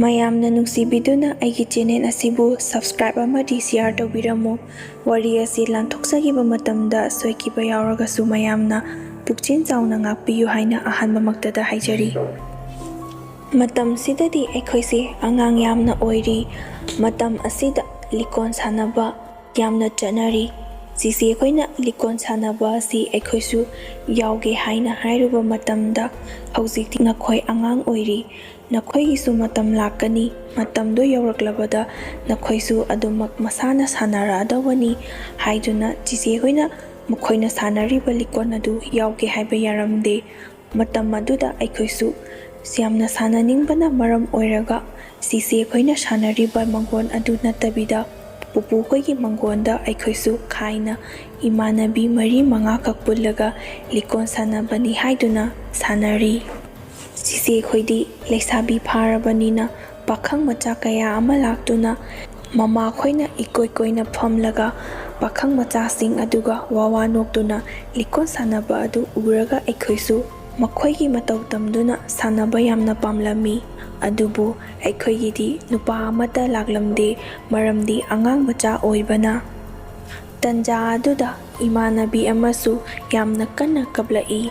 ꯃꯌꯥꯝꯅ ꯅꯨꯡꯁꯤꯕꯤꯗꯨꯅ ꯑꯩꯒꯤ ꯆꯦꯅꯦꯜ ꯑꯁꯤꯕꯨ ꯁꯕꯁꯀ꯭ꯔꯥꯏꯕ ꯑꯃꯗꯤ ꯁꯦꯌꯔ ꯇꯧꯕꯤꯔꯝꯃꯨ꯫ ꯋꯥꯔꯤ ꯑꯁꯤ ꯂꯥꯟꯊꯣꯛꯆꯈꯤꯕ ꯃꯇꯝꯗ ꯁꯣꯏꯈꯤꯕ ꯌꯥꯎꯔꯒꯁꯨ ꯃꯌꯥꯝꯅ ꯄꯨꯛꯆꯦꯜ ꯆꯥꯎꯅ ꯉꯥꯛꯄꯤꯌꯨ ꯍꯥꯏꯅ ꯑꯍꯥꯟꯕꯃꯛꯇꯗ ꯍꯥꯏꯖꯔꯤ꯫ ꯃꯇꯝꯁꯤꯗꯗꯤ ꯑꯩꯈꯣꯏꯁꯦ ꯑꯉꯥꯡ ꯌꯥꯝꯅ ꯑꯣꯏꯔꯤ꯫ ꯃꯇꯝ ꯑꯁꯤꯗ ꯂꯤꯛꯀꯣꯟ ꯁꯥꯟꯅꯕ ꯌꯥꯝꯅ ꯆꯠꯅꯔꯤ꯫ ꯆꯤꯆꯦ ꯑꯩꯈꯣꯏꯅ ꯂꯤꯛꯀꯣꯟ ꯁꯥꯟꯅꯕ ꯑꯁꯤ ꯑꯩꯈꯣꯏꯁꯨ ꯌꯥꯎꯒꯦ ꯍꯥꯏꯅ ꯍꯥꯏꯔꯨꯕ ꯃꯇꯝꯗ ꯍꯧꯖꯤꯛꯇꯤ ꯅꯈꯣꯏ ꯑꯉꯥꯡ ꯑꯣꯏꯔꯤ, ꯅꯈꯣꯏꯒꯤꯁꯨ ꯃꯇꯝ ꯂꯥꯛꯀꯅꯤ, ꯃꯇꯝꯗꯣ ꯌꯧꯔꯛꯂꯕꯗ ꯅꯈꯣꯏꯁꯨ ꯑꯗꯨꯃꯛ ꯃꯁꯥꯅ ꯁꯥꯟꯅꯔꯛꯑꯗꯧꯕꯅꯤ ꯍꯥꯏꯗꯨꯅ ꯆꯤꯆꯦ ꯑꯩꯈꯣꯏꯅ ꯃꯈꯣꯏꯅ ꯁꯥꯟꯅꯔꯤꯕ ꯂꯤꯛꯀꯣꯟ ꯑꯗꯨ ꯌꯥꯎꯒꯦ ꯍꯥꯏꯕ ꯌꯥꯔꯝꯗꯦ꯫ ꯃꯇꯝ ꯑꯗꯨꯗ ꯑꯩꯈꯣꯏꯁꯨ ꯌꯥꯝꯅ ꯁꯥꯟꯅꯅꯤꯡꯕꯅ ꯃꯔꯝ ꯑꯣꯏꯔꯒ ꯆꯤꯆꯦ ꯑꯩꯈꯣꯏꯅ ꯁꯥꯟꯅꯔꯤꯕ ꯃꯥꯡꯒꯣꯟ ꯑꯗꯨ ꯅꯠꯇꯕꯤꯗ ꯄꯨꯄꯨ ꯈꯣꯏꯒꯤ ꯃꯥꯡꯒꯣꯟꯗ ꯑꯩꯈꯣꯏꯁꯨ ꯈꯥꯏꯅ ꯏꯃꯥꯟꯅꯕꯤ 4-5ꯈꯛ ꯄꯨꯜꯂꯒ ꯂꯤꯛꯀꯣꯟ ꯁꯥꯟꯅꯕꯅꯤ ꯍꯥꯏꯗꯨꯅ ꯁꯥꯟꯅꯔꯤ꯫ ꯆꯤꯆꯦ ꯑꯩꯈꯣꯏꯗꯤ ꯂꯩꯁꯥꯕꯤ ꯐꯥꯔꯕꯅꯤꯅ ꯄꯥꯈꯪ ꯃꯆꯥ ꯀꯌꯥ ꯑꯃ ꯂꯥꯛꯇꯨꯅ ꯃꯃꯥ ꯈꯣꯏꯅ ꯏꯀꯣꯏ ꯀꯣꯏꯅ ꯐꯝꯂꯒ ꯄꯥꯈꯪ ꯃꯆꯥꯁꯤꯡ ꯑꯗꯨꯒ ꯋꯥ ꯅꯣꯛꯇꯨꯅ ꯂꯤꯛꯀꯣꯟ ꯁꯥꯟꯅꯕ ꯑꯗꯨ ꯎꯔꯒ ꯑꯩꯈꯣꯏꯁꯨ ꯃꯈꯣꯏꯒꯤ ꯃꯇꯧ ꯇꯝꯗꯨꯅ ꯁꯥꯟꯅꯕ ꯌꯥꯝꯅ ꯄꯥꯝꯂꯝꯃꯤ꯫ ꯑꯗꯨꯕꯨ ꯑꯩꯈꯣꯏꯒꯤꯗꯤ ꯅꯨꯄꯥ ꯑꯃꯠꯇ ꯂꯥꯛꯂꯝꯗꯦ, ꯃꯔꯝꯗꯤ ꯑꯉꯥꯡ ꯃꯆꯥ ꯑꯣꯏꯕꯅ꯫ ꯇꯟꯖꯥ ꯑꯗꯨꯗ ꯏꯃꯥꯟꯅꯕꯤ ꯑꯃꯁꯨ ꯌꯥꯝꯅ ꯀꯟꯅ ꯀꯞꯂꯛꯏ꯫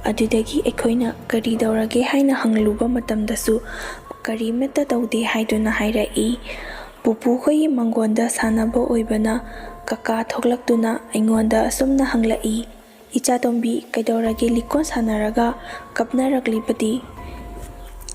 ꯑꯗꯨꯗꯒꯤ ꯑꯩꯈꯣꯏꯅ ꯀꯔꯤ ꯇꯧꯔꯒꯦ ꯍꯥꯏꯅ ꯍꯪꯂꯨꯕ ꯃꯇꯝꯗꯁꯨ ꯀꯔꯤꯃꯠꯇ ꯇꯧꯗꯦ ꯍꯥꯏꯗꯨꯅ ꯍꯥꯏꯔꯛꯏ꯫ ꯄꯨꯄꯨ ꯈꯣꯏꯒꯤ ꯃꯥꯡꯒꯣꯟꯗ ꯁꯥꯟꯅꯕ ꯑꯣꯏꯕꯅ ꯀꯀꯥ ꯊꯣꯛꯂꯛꯇꯨꯅ ꯑꯩꯉꯣꯟꯗ ꯑꯁꯨꯝꯅ ꯍꯪꯂꯛꯏ, "ꯏꯆꯥꯇꯣꯝꯕꯤ, ꯀꯩꯗꯧꯔꯒꯦ ꯂꯤꯛꯀꯣꯟ ꯁꯥꯟꯅꯔꯒ ꯀꯞꯅꯔꯛꯂꯤꯕꯗꯤ?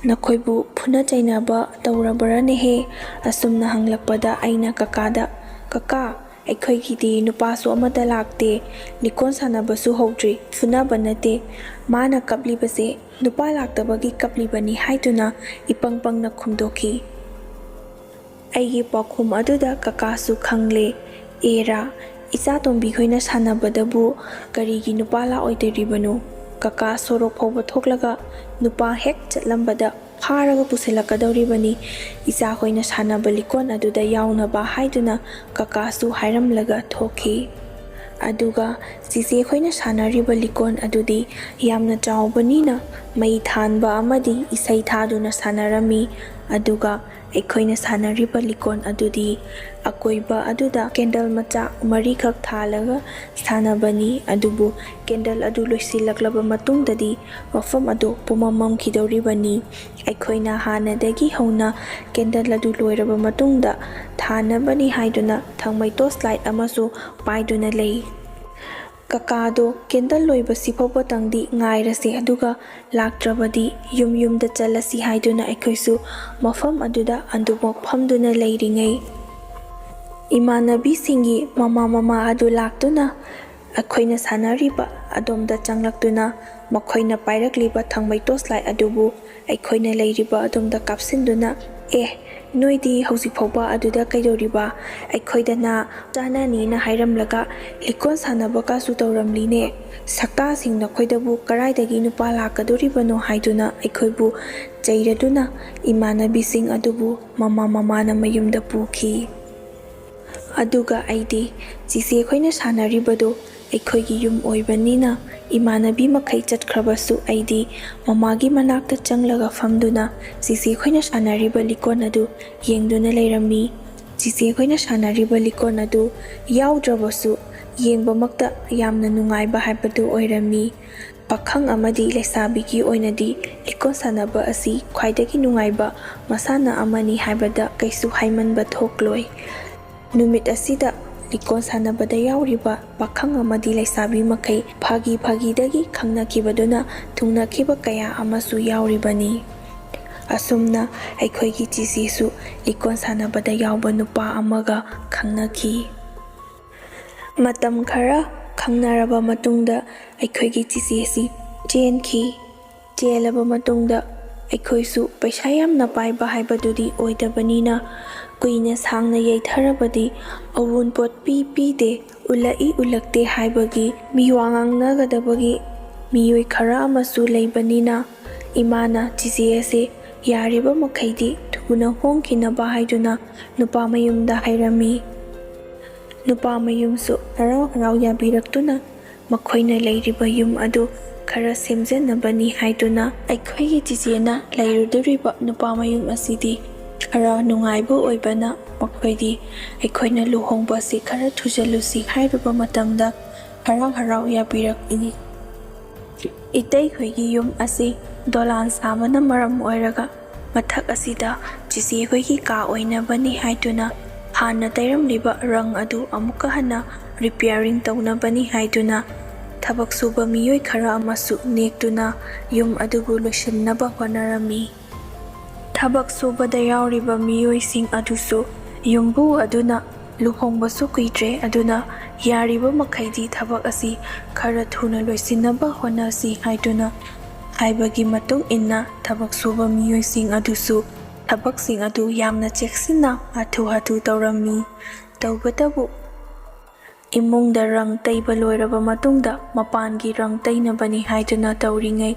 ꯅꯈꯣꯏꯕꯨ ꯐꯨꯅ ꯆꯩꯅꯕ ꯇꯧꯔꯕꯔꯅꯦꯍꯦ?" ꯑꯁꯨꯝꯅ ꯍꯪꯂꯛꯄꯗ ꯑꯩꯅ ꯀꯀꯥꯗ, "ꯀꯀꯥ, ꯑꯩꯈꯣꯏꯒꯤꯗꯤ ꯅꯨꯄꯥꯁꯨ ꯑꯃꯠꯇ ꯂꯥꯛꯇꯦ, ꯂꯤꯛꯀꯣꯟ ꯁꯥꯟꯅꯕꯁꯨ ꯍꯧꯗ꯭ꯔꯤ, ꯐꯨꯅꯕ ꯅꯠꯇꯦ, ꯃꯥꯅ ꯀꯞꯂꯤꯕꯁꯦ ꯅꯨꯄꯥ ꯂꯥꯛꯇꯕꯒꯤ ꯀꯞꯂꯤꯕꯅꯤ" ꯍꯥꯏꯗꯨꯅ ꯏꯄꯪ ꯄꯪꯅ ꯈꯨꯝꯗꯣꯛꯈꯤ꯫ ꯑꯩꯒꯤ ꯄꯥꯎꯈꯨꯝ ꯑꯗꯨꯗ ꯀꯀꯥꯁꯨ ꯈꯪꯂꯦ꯫ "ꯑꯦꯔꯥ, ꯏꯆꯥꯇꯣꯝꯕꯤ ꯈꯣꯏꯅ ꯁꯥꯟꯅꯕꯗꯕꯨ ꯀꯔꯤꯒꯤ ꯅꯨꯄꯥ ꯂꯥꯛꯑꯣꯏꯗꯣꯔꯤꯕꯅꯣ? ꯀꯀꯥ ꯁꯣꯔꯣꯛ ꯐꯥꯎꯕ ꯊꯣꯛꯂꯒ ꯅꯨꯄꯥ ꯍꯦꯛ ꯆꯠꯂꯝꯕꯗ ꯐꯥꯔꯒ ꯄꯨꯁꯤꯜꯂꯛꯀꯗꯧꯔꯤꯕꯅꯤ ꯏꯆꯥꯈꯣꯏꯅ ꯁꯥꯟꯅꯕ ꯂꯤꯛꯀꯣꯟ ꯑꯗꯨꯗ ꯌꯥꯎꯅꯕ" ꯍꯥꯏꯗꯨꯅ ꯀꯀꯥꯁꯨ ꯍꯥꯏꯔꯝꯂꯒ ꯊꯣꯛꯈꯤ꯫ ꯑꯗꯨꯒ ꯆꯤꯆꯦ ꯑꯩꯈꯣꯏꯅ ꯁꯥꯟꯅꯔꯤꯕ ꯂꯤꯛꯀꯣꯟ ꯑꯗꯨꯗꯤ ꯌꯥꯝꯅ ꯆꯥꯎꯕꯅꯤꯅ ꯃꯩ ꯊꯥꯟꯕ ꯑꯃꯗꯤ ꯏꯁꯩ ꯊꯥꯗꯨꯅ ꯁꯥꯟꯅꯔꯝꯃꯤ꯫ ꯑꯗꯨꯒ ꯑꯩꯈꯣꯏꯅ ꯁꯥꯟꯅꯔꯤꯕ ꯂꯤꯛꯀꯣꯟ ꯑꯗꯨꯗꯤ ꯑꯀꯣꯏꯕ ꯑꯗꯨꯗ ꯀꯦꯟꯗꯜ ꯃꯆꯥ 4ꯈꯛ ꯊꯥꯜꯂꯒ ꯁꯥꯟꯅꯕꯅꯤ꯫ ꯑꯗꯨꯕꯨ ꯀꯦꯟꯗꯜ ꯑꯗꯨ ꯂꯣꯏꯁꯤꯜꯂꯛꯂꯕ ꯃꯇꯨꯡꯗꯗꯤ ꯃꯐꯝ ꯑꯗꯨ ꯄꯨꯝꯃꯝ ꯃꯝꯈꯤꯗꯧꯔꯤꯕꯅꯤ꯫ ꯑꯩꯈꯣꯏꯅ ꯍꯥꯟꯅꯗꯒꯤ ꯍꯧꯅ ꯀꯦꯟꯗꯜ ꯑꯗꯨ ꯂꯣꯏꯔꯕ ꯃꯇꯨꯡꯗ ꯊꯥꯅꯕꯅꯤ ꯍꯥꯏꯗꯨꯅ ꯊꯥꯡꯃꯩ ꯇꯣꯔꯆ ꯂꯥꯏꯠ ꯑꯃꯁꯨ ꯄꯥꯏꯗꯨꯅ ꯂꯩ꯫ ꯀꯀꯥꯗꯣ ꯀꯦꯟꯗꯜ ꯂꯣꯏꯕꯁꯤꯐꯥꯎꯕꯇꯪꯗꯤ ꯉꯥꯏꯔꯁꯦ, ꯑꯗꯨꯒ ꯂꯥꯛꯇ꯭ꯔꯕꯗꯤ ꯌꯨꯝꯗ ꯆꯠꯂꯁꯤ ꯍꯥꯏꯗꯨꯅ ꯑꯩꯈꯣꯏꯁꯨ ꯃꯐꯝ ꯑꯗꯨꯗ ꯑꯗꯨꯃꯛ ꯐꯝꯗꯨꯅ ꯂꯩꯔꯤꯉꯩ ꯏꯃꯥꯟꯅꯕꯤꯁꯤꯡꯒꯤ ꯃꯃꯥ ꯑꯗꯨ ꯂꯥꯛꯇꯨꯅ ꯑꯩꯈꯣꯏꯅ ꯁꯥꯟꯅꯔꯤꯕ ꯑꯗꯣꯝꯗ ꯆꯪꯂꯛꯇꯨꯅ ꯃꯈꯣꯏꯅ ꯄꯥꯏꯔꯛꯂꯤꯕ ꯊꯥꯡꯃꯩ ꯇꯣꯔꯆ ꯂꯥꯏꯠ ꯑꯗꯨꯕꯨ ꯑꯩꯈꯣꯏꯅ ꯂꯩꯔꯤꯕ ꯑꯗꯣꯝꯗ ꯀꯥꯞꯁꯤꯟꯗꯨꯅ, "ꯑꯦ, ꯅꯣꯏꯗꯤ ꯍꯧꯖꯤꯛ ꯐꯥꯎꯕ ꯑꯗꯨꯗ ꯀꯩꯗꯧꯔꯤꯕ? ꯑꯩꯈꯣꯏꯗꯅ ꯆꯥꯅꯅꯤꯅ ꯍꯥꯏꯔꯝꯂꯒ ꯂꯤꯛꯀꯣꯟ ꯁꯥꯟꯅꯕꯀꯥꯁꯨ ꯇꯧꯔꯝꯂꯤꯅꯦ, ꯁꯛꯇꯥꯁꯤꯡ ꯅꯈꯣꯏꯗꯕꯨ ꯀꯔꯥꯏꯗꯒꯤ ꯅꯨꯄꯥ ꯂꯥꯛꯀꯗꯣꯔꯤꯕꯅꯣ" ꯍꯥꯏꯗꯨꯅ ꯑꯩꯈꯣꯏꯕꯨ ꯆꯩꯔꯗꯨꯅ ꯏꯃꯥꯟꯅꯕꯤꯁꯤꯡ ꯑꯗꯨꯕꯨ ꯃꯃꯥꯅ ꯃꯌꯨꯝꯗ ꯄꯨꯈꯤ꯫ ꯑꯗꯨꯒ ꯑꯩꯗꯤ ꯆꯤꯆꯦ ꯑꯩꯈꯣꯏꯅ ꯁꯥꯟꯅꯔꯤꯕꯗꯨ ꯑꯩꯈꯣꯏꯒꯤ ꯌꯨꯝ ꯑꯣꯏꯕꯅꯤꯅ ꯏꯃꯥꯟꯅꯕꯤ ꯃꯈꯩ ꯆꯠꯈ꯭ꯔꯕꯁꯨ ꯑꯩꯗꯤ ꯃꯃꯥꯒꯤ ꯃꯅꯥꯛꯇ ꯆꯪꯂꯒ ꯐꯝꯗꯨꯅ ꯆꯤꯆꯦ ꯑꯩꯈꯣꯏꯅ ꯁꯥꯟꯅꯔꯤꯕ ꯂꯤꯛꯀꯣꯟ ꯑꯗු ꯌꯦꯡꯗꯨꯅ ꯂꯩꯔꯝꯃꯤ꯫ ꯆꯤꯆꯦ ꯑꯩꯈꯣꯏꯅ ꯁꯥꯟꯅꯔꯤꯕ ꯂꯤꯛꯀꯣꯟ ꯑꯗꯨ ꯌꯥꯎꯗ꯭ꯔꯕꯁꯨ ꯌꯦꯡꯕꯃꯛꯇ ꯌꯥꯝꯅ ꯅꯨꯡꯉꯥꯏꯕ ꯍꯥꯏꯕꯗꯨ ꯑꯣꯏꯔꯝꯃꯤ꯫ ꯄꯥꯈꯪ ꯑꯃꯗꯤ ꯂꯩꯁꯥꯕꯤꯒꯤ ꯑꯣꯏꯅꯗꯤ ꯂꯤꯛꯀꯣꯟ ꯁꯥꯟꯅꯕ ꯑꯁꯤ ꯈ꯭ꯋꯥꯏꯗꯒꯤ ꯅꯨꯡꯉꯥꯏꯕ ꯃꯁꯥꯟꯅ ꯑꯃꯅꯤ ꯍꯥꯏꯕꯗ ꯀꯩꯁꯨ ꯍꯥꯏꯃꯟꯕ ꯊꯣꯛꯂꯣꯏ꯫ ꯅꯨꯃꯤꯠ ꯑꯁꯤꯗ ꯂꯤꯛꯀꯣꯟ ꯁꯥꯟꯅꯕꯗ ꯌꯥꯎꯔꯤꯕ ꯄꯥꯈꯪ ꯑꯃꯗꯤ ꯂꯩꯁꯥꯕꯤ ꯃꯈꯩ ꯐꯥꯒꯤꯗꯒꯤ ꯈꯪꯅꯈꯤꯕꯗꯨꯅ ꯊꯨꯡꯅꯈꯤꯕ ꯀꯌా ꯑꯃꯁꯨ ꯌꯥꯎꯔꯤꯕꯅꯤ꯫ ꯑꯁꯨꯝꯅ ꯑꯩꯈꯣꯏꯒꯤ ꯆꯤꯆꯦꯁꯨ ꯂꯤꯛꯀꯣꯟ ꯁꯥꯟꯅꯕꯗ ꯌꯥꯎꯕ ꯅꯨꯄꯥ ꯑꯃꯒ ꯈꯪꯅꯈꯤ꯫ ꯃꯇꯝ ꯈꯔ ꯈꯪꯅꯔꯕ ꯃꯇꯨꯡꯗ ꯑꯩꯈꯣꯏꯒꯤ ꯆꯤꯆꯦꯁꯤ ꯆꯦꯟꯈꯤ꯫ ꯆꯦꯜꯂꯕ ꯃꯇꯨꯡꯗ ꯑꯩꯈꯣꯏꯁꯨ ꯄꯩꯁꯥ ꯌꯥꯝꯅ ꯄꯥꯏꯕ ꯍꯥꯏꯕꯗꯨꯗꯤ ꯑꯣꯏꯗꯕꯅꯤꯅ ꯀꯨꯏꯅ ꯁꯥꯡꯅ ꯌꯩꯊꯔꯕꯗꯤ ꯑꯋꯨꯟꯄꯣꯠ ꯄꯤꯗꯦ, ꯎꯠꯂꯛꯇꯦ ꯍꯥꯏꯕꯒꯤ ꯃꯤꯋꯥ ꯉꯥꯡꯅꯒꯗꯕꯒꯤ ꯃꯤꯑꯣꯏ ꯈꯔ ꯑꯃꯁꯨ ꯂꯩꯕꯅꯤꯅ ꯏꯃꯥꯅ ꯆꯤꯆꯦ ꯑꯁꯦ ꯌꯥꯔꯤꯕ ꯃꯈꯩꯗꯤ ꯊꯨꯅ ꯍꯣꯡꯈꯤꯅꯕ ꯍꯥꯏꯗꯨꯅ ꯅꯨꯄꯥ ꯃꯌꯨꯝꯗ ꯍꯥꯏꯔꯝꯃꯤ꯫ ꯅꯨꯄꯥ ꯃꯌꯨꯝꯁꯨ ꯍꯔꯥꯎ ꯌꯥꯕꯤꯔꯛꯇꯨꯅ ꯃꯈꯣꯏꯅ ꯂꯩꯔꯤꯕ ꯌꯨꯝ ꯑꯗꯨ ꯈꯔ ꯁꯦꯝꯖꯅꯕꯅꯤ ꯍꯥꯏꯗꯨꯅ ꯑꯩꯈꯣꯏꯒꯤ ꯆꯤꯆꯦꯅ ꯂꯩꯔꯨꯗꯣꯔꯤꯕ ꯅꯨꯄꯥ ꯃꯌꯨꯝ ꯑꯁꯤꯗꯤ ꯈꯔ ꯅꯨꯡꯉꯥꯏꯕ ꯑꯣꯏꯕꯅ ꯃꯈꯣꯏꯗꯤ ꯑꯩꯈꯣꯏꯅ ꯂꯨꯍꯣꯡꯕ ꯑꯁꯤ ꯈꯔ ꯊꯨꯖꯜꯂꯨꯁꯤ ꯍꯥꯏꯔꯨꯕ ꯃꯇꯝꯗ ꯍꯔꯥꯎ ꯌꯥꯕꯤꯔꯛꯏ꯫ ꯏꯇꯩꯈꯣꯏꯒꯤ ꯌꯨꯝ ꯑꯁꯤ ꯗꯣꯂꯥꯟ ꯁꯥꯕꯅ ꯃꯔꯝ ꯑꯣꯏꯔꯒ ꯃꯊꯛ ꯑꯁꯤꯗ ꯆꯤꯆꯦꯈꯣꯏꯒꯤ ꯀꯥ ꯑꯣꯏꯅꯕꯅꯤ ꯍꯥꯏꯗꯨꯅ ꯍꯥꯟꯅ ꯇꯩꯔꯝꯂꯤꯕ ꯔꯪ ꯑꯗꯨ ꯑꯃꯨꯛꯀ ꯍꯟꯅ ꯔꯤꯄꯤꯌꯥꯔꯤꯡ ꯇꯧꯅꯕꯅꯤ ꯍꯥꯏꯗꯨꯅ ꯊꯕꯛ ꯁꯨꯕ ꯃꯤꯑꯣꯏ ꯈꯔ ꯑꯃꯁꯨ ꯅꯦꯛꯇꯨꯅ ꯌꯨꯝ ꯑꯗꯨꯕꯨ ꯂꯣꯏꯁꯤꯟꯅꯕ ꯍꯣꯠꯅꯔꯝꯃꯤ꯫ ꯊꯕꯛ ꯁꯨꯕꯗ ꯌꯥꯎꯔꯤꯕ ꯃꯤꯑꯣꯏꯁꯤꯡ ꯑꯗꯨꯁꯨ ꯌꯨꯝꯕꯨ ꯑꯗꯨꯅ ꯂꯨꯍꯣꯡꯕꯁꯨ ꯀꯨꯏꯗ꯭ꯔꯦ ꯑꯗꯨꯅ ꯌꯥꯔꯤꯕ ꯃꯈꯩꯗꯤ ꯊꯕꯛ ꯑꯁꯤ ꯈꯔ ꯊꯨꯅ ꯂꯣꯏꯁꯤꯟꯅꯕ ꯍꯣꯠꯅꯁꯤ ꯍꯥꯏꯗꯨꯅ ꯍꯥꯏꯕꯒꯤ ꯃꯇꯨꯡ ꯏꯟꯅ ꯊꯕꯛ ꯁꯨꯕ ꯃꯤꯑꯣꯏꯁꯤꯡ ꯑꯗꯨꯁꯨ ꯊꯕꯛꯁꯤꯡ ꯑꯗꯨ ꯌꯥꯝꯅ ꯆꯦꯛꯁꯤꯟꯅ ꯍꯥꯊꯨ ꯇꯧꯔꯝꯃꯤ꯫ ꯇꯧꯕꯇꯕꯨ ꯏꯃꯨꯡꯗ ꯔꯪ ꯇꯩꯕ ꯂꯣꯏꯔꯕ ꯃꯇꯨꯡꯗ ꯃꯄꯥꯟꯒꯤ ꯔꯪ ꯇꯩꯅꯕꯅꯤ ꯍꯥꯏꯗꯨꯅ ꯇꯧꯔꯤꯉꯩ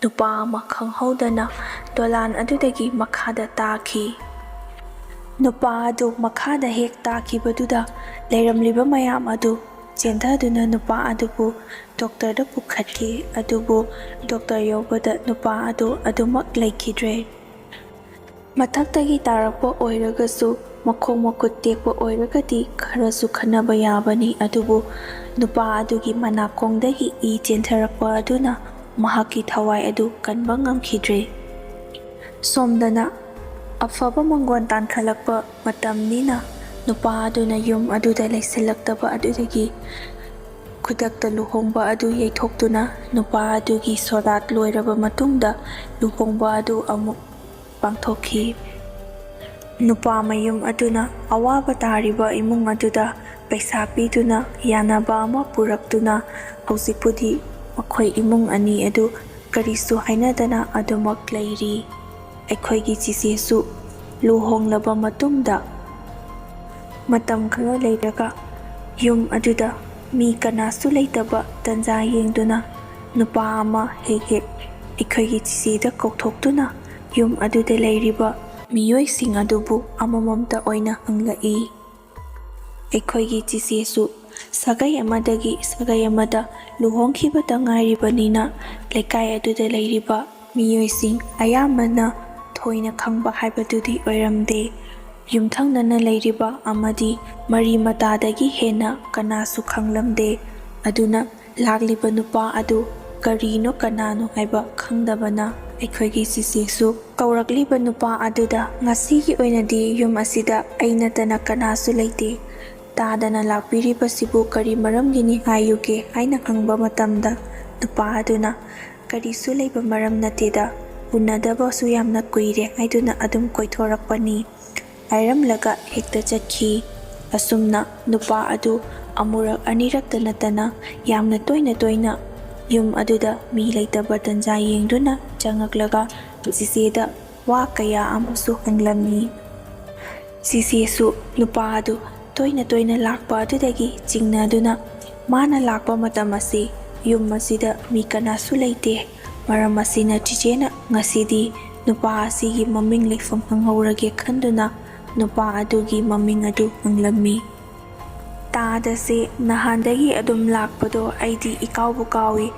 ꯅꯨꯄꯥ ꯑꯃ ꯈꯪꯍꯧꯗꯅ ꯗꯣꯂꯥꯟ ꯑꯗꯨꯗꯒꯤ ꯃꯈꯥꯗ ꯇꯥꯈꯤ꯫ ꯅꯨꯄꯥ ꯑꯗꯨ ꯃꯈꯥꯗ ꯍꯦꯛ ꯇꯥꯈꯤꯕꯗꯨꯗ ꯂꯩꯔꯝꯂꯤꯕ ꯃꯌꯥꯝ ꯑꯗꯨ ꯆꯦꯟꯊꯗꯨꯅ ꯅꯨꯄꯥ ꯑꯗꯨꯕꯨ ꯗꯣꯛꯇꯔꯗ ꯄꯨꯈꯠꯈꯤ꯫ ꯑꯗꯨꯕꯨ ꯗꯣꯛꯇꯔ ꯌꯧꯕꯗ ꯅꯨꯄꯥ ꯑꯗꯨ ꯑꯗꯨꯃꯛ ꯂꯩꯈꯤꯗ꯭ꯔꯦ꯫ ꯃꯊꯛꯇꯒꯤ ꯇꯥꯔꯛꯄ ꯑꯣꯏꯔꯒꯁꯨ ꯃꯈꯣꯡ ꯃꯈꯨꯠ ꯇꯦꯛꯄ ꯑꯣꯏꯔꯒꯗꯤ ꯈꯔꯁꯨ ꯈꯟꯅꯕ ꯌꯥꯕꯅꯤ꯫ ꯑꯗꯨꯕꯨ ꯅꯨꯄꯥ ꯑꯗꯨꯒꯤ ꯃꯅꯥꯀꯣꯡꯗꯒꯤ ꯏ ꯆꯦꯟꯊꯔꯛꯄ ꯑꯗꯨꯅ ꯃꯍꯥꯛꯀꯤ ꯊꯋꯥꯏ ꯑꯗꯨ ꯀꯟꯕ ꯉꯝꯈꯤꯗ꯭ꯔꯦ꯫ ꯁꯣꯝꯗꯅ ꯑꯐꯕ ꯃꯪꯒꯣꯜ ꯇꯥꯟꯈꯠꯂꯛꯄ ꯃꯇꯝꯅꯤꯅ ꯅꯨꯄꯥ ꯑꯗꯨꯅ ꯌꯨꯝ ꯑꯗꯨꯗ ꯂꯩꯁꯤꯜꯂꯛꯇꯕ ꯑꯗꯨꯗꯒꯤ ꯈꯨꯗꯛꯇ ꯂꯨꯍꯣꯡꯕ ꯑꯗꯨ ꯌꯩꯊꯣꯛꯇꯨꯅ ꯅꯨꯄꯥ ꯑꯗꯨꯒꯤ ꯁꯣꯔꯥꯠ ꯂꯣꯏꯔꯕ ꯃꯇꯨꯡꯗ ꯂꯨꯍꯣꯡꯕ ꯑꯗꯨ ꯑꯃꯨꯛ ꯄꯥꯡꯊꯣꯛꯈꯤ꯫ ꯅꯨꯄꯥ ꯃꯌꯨꯝ ꯑꯗꯨꯅ ꯑꯋꯥꯕ ꯇꯥꯔꯤꯕ ꯏꯃꯨꯡ ꯑꯗꯨꯗ ꯄꯩꯁꯥ ꯄꯤꯗꯨꯅ ꯌꯥꯅꯕ ꯑꯃ ꯄꯨꯔꯛꯇꯨꯅ ꯍꯧꯖꯤꯛꯄꯨꯗꯤ ꯃꯈꯣꯏ ꯏꯃꯨꯡ ꯑꯅꯤ ꯑꯗꯨ ꯀꯔꯤꯁꯨ ꯍꯥꯏꯅꯗꯅ ꯑꯗꯨꯃꯛ ꯂꯩꯔꯤ꯫ ꯑꯩꯈꯣꯏꯒꯤ ꯆꯤꯆꯦꯁꯨ ꯂꯨꯍꯣꯡꯂꯕ ꯃꯇꯨꯡꯗ ꯃꯇꯝ ꯈꯔ ꯂꯩꯔꯒ ꯌꯨꯝ ꯑꯗꯨꯗ ꯃꯤ ꯀꯅꯥꯁꯨ ꯂꯩꯇꯕ ꯇꯟꯖꯥ ꯌꯦꯡꯗꯨꯅ ꯅꯨꯄꯥ ꯑꯃ ꯍꯦꯛ ꯑꯩꯈꯣꯏꯒꯤ ꯆꯤꯆꯦꯗ ꯀꯧꯊꯣꯛꯇꯨꯅ ꯌꯨꯝ ꯑꯗꯨꯗ ꯂꯩꯔꯤꯕ ꯃꯤꯑꯣꯏꯁꯤꯡ ꯑꯗꯨꯕꯨ ꯑꯃꯃꯝꯇ ꯑꯣꯏꯅ ꯍꯪꯂꯛꯏ꯫ ꯑꯩꯈꯣꯏꯒꯤ ꯆꯤꯆꯦꯁꯨ ꯁꯥꯒꯩ ꯑꯃꯗꯒꯤ ꯁꯥꯒꯩ ꯑꯃꯗ ꯂꯨꯍꯣꯡꯈꯤꯕꯇ ꯉꯥꯏꯔꯤꯕꯅꯤꯅ ꯂꯩꯀꯥꯏ ꯑꯗꯨꯗ ꯂꯩꯔꯤꯕ ꯃꯤꯑꯣꯏꯁꯤꯡ ꯑꯌꯥꯝꯕꯅ ꯊꯣꯏꯅ ꯈꯪꯕ ꯍꯥꯏꯕꯗꯨꯗꯤ ꯑꯣꯏꯔꯝꯗꯦ꯫ ꯌꯨꯝꯊꯪꯅꯅ ꯂꯩꯔꯤꯕ ꯑꯃꯗꯤ ꯃꯔꯤ ꯃꯇꯥꯗꯒꯤ ꯍꯦꯟꯅ ꯀꯅꯥꯁꯨ ꯈꯪꯂꯝꯗꯦ꯫ ꯑꯗꯨꯅ ꯂꯥꯛꯂꯤꯕ ꯅꯨꯄꯥ ꯑꯗꯨ ꯀꯔꯤꯅꯣ ꯀꯅꯥꯅꯣ ꯍꯥꯏꯕ ꯈꯪꯗꯕꯅ ꯑꯩꯈꯣꯏꯒꯤ ꯆꯤꯆꯦꯁꯨ ꯀꯧꯔꯛꯂꯤꯕ ꯅꯨꯄꯥ ꯑꯗꯨꯗ ꯉꯁꯤꯒꯤ ꯑꯣꯏꯅꯗꯤ ꯌꯨꯝ ꯑꯁꯤꯗ ꯑꯩ ꯅꯠꯇꯅ ꯀꯅꯥꯁꯨ ꯂꯩꯇꯦ, ꯇꯥꯗꯅ ꯂꯥꯛꯄꯤꯔꯤꯕꯁꯤꯕꯨ ꯀꯔꯤ ꯃꯔꯝꯒꯤꯅꯤ ꯍꯥꯏꯌꯨꯒꯦ ꯍꯥꯏꯅ ꯍꯪꯕ ꯃꯇꯝꯗ ꯅꯨꯄꯥ ꯑꯗꯨꯅ ꯀꯔꯤꯁꯨ ꯂꯩꯕ ꯃꯔꯝ ꯅꯠꯇꯦꯗ, ꯎꯅꯗꯕꯁꯨ ꯌꯥꯝꯅ ꯀꯨꯏꯔꯦ ꯍꯥꯏꯗꯨꯅ ꯑꯗꯨꯝ ꯀꯣꯏꯊꯣꯔꯛꯄꯅꯤ ꯍꯥꯏꯔꯝꯂꯒ ꯍꯦꯛꯇ ꯆꯠꯈꯤ꯫ ꯑꯁꯨꯝꯅ ꯅꯨꯄꯥ ꯑꯗꯨ ꯑꯃꯨꯔꯛ ꯑꯅꯤꯔꯛꯇ ꯅꯠꯇꯅ ꯌꯥꯝꯅ ꯇꯣꯏꯅ ꯌꯨꯝ ꯑꯗꯨꯗ ꯃꯤ ꯂꯩꯇꯕ ꯇꯟꯖꯥ ꯌꯦꯡꯗꯨꯅ ꯆꯪꯉꯛꯂꯒ ꯆꯤꯆꯦꯗ ꯋꯥ ꯀꯌꯥ ꯑꯃꯁꯨ ꯍꯪꯂꯝꯃꯤ꯫ ꯆꯤꯆꯦꯁꯨ ꯅꯨꯄꯥ ꯑꯗꯨ ꯇꯣꯏꯅ ꯂꯥꯛꯄ ꯑꯗꯨꯗꯒꯤ ꯆꯤꯡꯅꯗꯨꯅ ꯃꯥꯅ ꯂꯥꯛꯄ ꯃꯇꯝ ꯑꯁꯤ ꯌꯨꯝ ꯑꯁꯤꯗ ꯃꯤ ꯀꯅꯥꯁꯨ ꯂꯩꯇꯦ, ꯃꯔꯝ ꯑꯁꯤꯅ ꯆꯤꯆꯦꯅ ꯉꯁꯤꯗꯤ ꯅꯨꯄꯥ ꯑꯁꯤꯒꯤ ꯃꯃꯤꯡ ꯂꯩꯐꯝ ꯍꯪꯍꯧꯔꯒꯦ ꯈꯟꯗꯨꯅ ꯅꯨꯄꯥ ꯑꯗꯨꯒꯤ ꯃꯃꯤꯡ ꯑꯗꯨ ꯍꯪꯂꯝꯃꯤ꯫ ꯇꯥꯗꯁꯦ ꯅꯍꯥꯟꯗꯒꯤ ꯑꯗꯨꯝ ꯂꯥꯛꯄꯗꯣ ꯑꯩꯗꯤ ꯏꯀꯥꯎꯕꯨ ꯀꯥꯎꯏ,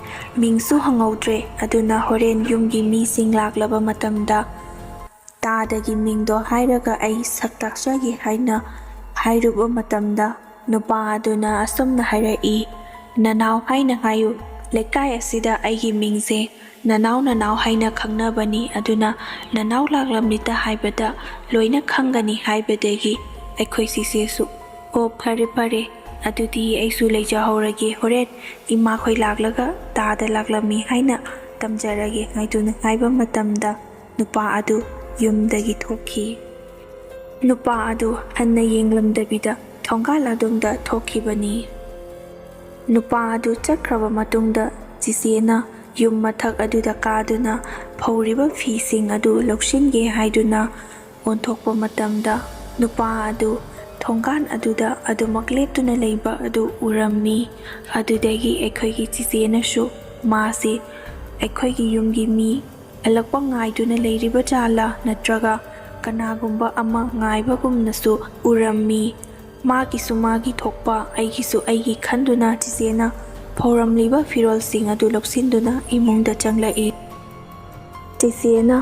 ꯃꯤꯡꯁꯨ ꯍꯪꯍꯧꯗ꯭ꯔꯦ, ꯑꯗꯨꯅ ꯍꯣꯔꯦꯟ ꯌꯨꯝꯒꯤ ꯃꯤꯁꯤꯡ ꯂꯥꯛꯂꯕ ꯃꯇꯝꯗ ꯇꯥꯗꯒꯤ ꯃꯤꯡꯗꯣ ꯍꯥꯏꯔꯒ ꯑꯩ ꯁꯛ ꯇꯥꯛꯆꯒꯦ ꯍꯥꯏꯅ ꯍꯥꯏꯔꯨꯕ ꯃꯇꯝꯗ ꯅꯨꯄꯥ ꯑꯗꯨꯅ ꯑꯁꯨꯝꯅ ꯍꯥꯏꯔꯛꯏ, ꯅꯅꯥꯎ ꯍꯥꯏꯅ ꯍꯥꯏꯌꯨ, ꯂꯩꯀꯥꯏ ꯑꯁꯤꯗ ꯑꯩꯒꯤ ꯃꯤꯡꯁꯦ ꯅꯅꯥꯎ ꯍꯥꯏꯅ ꯈꯪꯅꯕꯅꯤ, ꯑꯗꯨꯅ ꯅꯅꯥꯎ ꯂꯥꯛꯂꯝꯃꯤꯇ ꯍꯥꯏꯕꯗ ꯂꯣꯏꯅ ꯈꯪꯒꯅꯤ ꯍꯥꯏꯕꯗꯒꯤ ꯑꯩꯈꯣꯏ ꯆꯤꯆꯦꯁꯨ ꯑꯣ ꯐꯔꯦ ꯑꯗꯨꯗꯤ ꯑꯩꯁꯨ ꯂꯩꯖꯍꯧꯔꯒꯦ, ꯍꯣꯔꯦꯟ ꯏꯃꯥꯈꯣꯏ ꯂꯥꯛꯂꯒ ꯇꯥꯗ ꯂꯥꯛꯂꯝꯃꯤ ꯍꯥꯏꯅ ꯇꯝꯖꯔꯒꯦ ꯍꯥꯏꯗꯨꯅ ꯍꯥꯏꯕ ꯃꯇꯝꯗ ꯅꯨꯄꯥ ꯑꯗꯨ ꯌꯨꯝꯗꯒꯤ ꯊꯣꯛꯈꯤ꯫ ꯅꯨꯄꯥ ꯑꯗꯨ ꯍꯟꯅ ꯌꯦꯡꯂꯝꯗꯕꯤꯗ ꯊꯣꯡꯒꯥꯜ ꯑꯗꯣꯝꯗ ꯊꯣꯛꯈꯤꯕꯅꯤ꯫ ꯅꯨꯄꯥ ꯑꯗꯨ ꯆꯠꯈ꯭ꯔꯕ ꯃꯇꯨꯡꯗ ꯆꯤꯆꯦꯅ ꯌꯨꯝ ꯃꯊꯛ ꯑꯗꯨꯗ ꯀꯥꯗꯨꯅ ꯐꯧꯔꯤꯕ ꯐꯤꯁꯤꯡ ꯑꯗꯨ ꯂꯧꯁꯤꯟꯒꯦ ꯍꯥꯏꯗꯨꯅ ꯑꯣꯟꯊꯣꯛꯄ ꯃꯇꯝꯗ ꯅꯨꯄꯥ ꯑꯗꯨ ꯊꯣꯡꯒꯥꯜ ꯑꯗꯨꯗ ꯑꯗꯨꯃꯛ ꯂꯦꯞꯇꯨꯅ ꯂꯩꯕ ꯑꯗꯨ ꯎꯔꯝꯃꯤ꯫ ꯑꯗꯨꯗꯒꯤ ꯑꯩꯈꯣꯏꯒꯤ ꯆꯤꯆꯦꯅꯁꯨ ꯃꯥꯁꯤ ꯑꯩꯈꯣꯏꯒꯤ ꯌꯨꯝꯒꯤ ꯃꯤ ꯍꯜꯂꯛꯄ ꯉꯥꯏꯗꯨꯅ ꯂꯩꯔꯤꯕ ꯖꯥꯠꯂꯥ ꯅꯠꯇ꯭ꯔꯒ ꯀꯅꯥꯒꯨꯝꯕ ꯑꯃ ꯉꯥꯏꯕꯒꯨꯝꯅꯁꯨ ꯎꯔꯝꯃꯤ꯫ ꯃꯥꯒꯤꯁꯨ ꯃꯥꯒꯤ ꯊꯣꯛꯄ, ꯑꯩꯒꯤꯁꯨ ꯑꯩꯒꯤ ꯈꯟꯗꯨꯅ ꯆꯤꯆꯦꯅ ꯐꯧꯔꯝꯂꯤꯕ ꯐꯤꯔꯣꯜꯁꯤꯡ ꯑꯗꯨ ꯂꯧꯁꯤꯟꯗꯨꯅ ꯏꯃꯨꯡꯗ ꯆꯪꯂꯛꯏ꯫ ꯆꯤꯆꯦꯅ